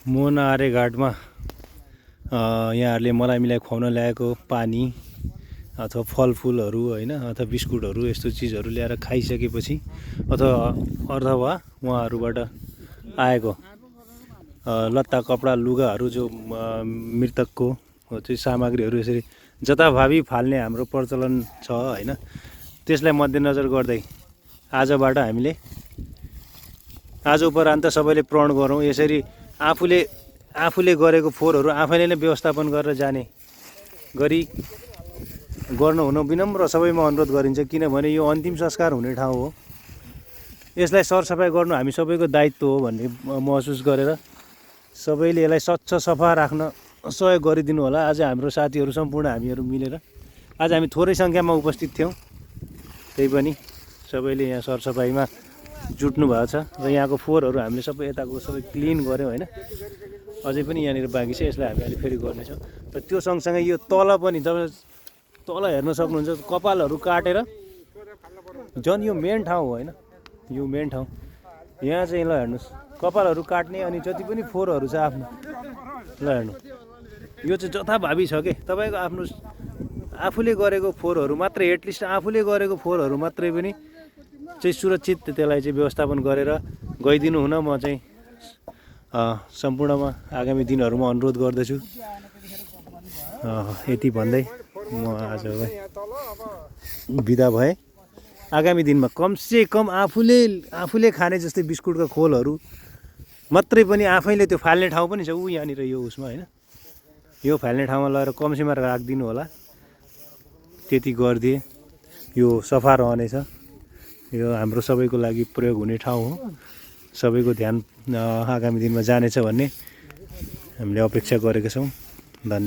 मोनारे घाटमा यहाँहरूले मलाई मिलाई खुवाउन ल्याएको पानी अथवा फलफुलहरू होइन अथवा बिस्कुटहरू यस्तो चिजहरू ल्याएर खाइसकेपछि अथवा उहाँहरूबाट आएको लत्ता कपडा लुगाहरू जो मृतकको चाहिँ सामग्रीहरू यसरी जताभावी फाल्ने हाम्रो प्रचलन छ होइन। त्यसलाई मध्यनजर गर्दै आजबाट हामीले आज उपरान्त सबैले प्रण गरौँ यसरी आफूले गरेको फोहोरहरू आफैले नै व्यवस्थापन गरेर जाने गरी गर्नुहुन विनम्र सबैमा अनुरोध गरिन्छ। किनभने यो अन्तिम संस्कार हुने ठाउँ हो, यसलाई सरसफाइ गर्नु हामी सबैको दायित्व हो भन्ने महसुस गरेर सबैले यसलाई स्वच्छ सफा राख्न सहयोग गरिदिनु होला। आज हाम्रो साथीहरू सम्पूर्ण हामीहरू मिलेर आज हामी थोरै सङ्ख्यामा उपस्थित थियौँ, त्यही पनि सबैले यहाँ सरसफाइमा जुट्नु भएको छ र यहाँको फोहोरहरू हामीले सबै यताको सबै क्लिन गऱ्यौँ होइन। अझै पनि यहाँनिर बाँकी छ, यसलाई हामी अहिले फेरि गर्नेछौँ। र त्यो सँगसँगै यो तल पनि तपाईँ तल हेर्न सक्नुहुन्छ, कपालहरू काटेर झन् यो मेन ठाउँ हो होइन, यो मेन ठाउँ यहाँ चाहिँ ल हेर्नुहोस् कपालहरू काट्ने अनि जति पनि फोहोरहरू छ आफ्नो ल हेर्नु यो चाहिँ जथाभावी छ के तपाईँको आफ्नो आफूले गरेको फोहोरहरू मात्रै एटलिस्ट आफूले गरेको फोहोरहरू मात्रै पनि चाहिँ सुरक्षित त्यसलाई चाहिँ व्यवस्थापन गरेर गइदिनु हुन म चाहिँ सम्पूर्णमा आगामी दिनहरूमा अनुरोध गर्दछु। यति भन्दै म आज बिदा भएँ। आगामी दिनमा कमसे कम आफूले खाने जस्तै बिस्कुटका खोलहरू मात्रै पनि आफैले त्यो फाल्ने ठाउँ पनि छ ऊ यहाँनिर यो उसमा होइन, यो फाल्ने ठाउँमा लगेर कम्सीमा राखिदिनु होला। त्यति गरिदिए यो सफा रहनेछ। यो हाम्रो सबैको लागि प्रयोग हुने ठाउँ हो, सबैको ध्यान आगामी दिनमा जानेछ भन्ने हामीले अपेक्षा गरेका छौँ।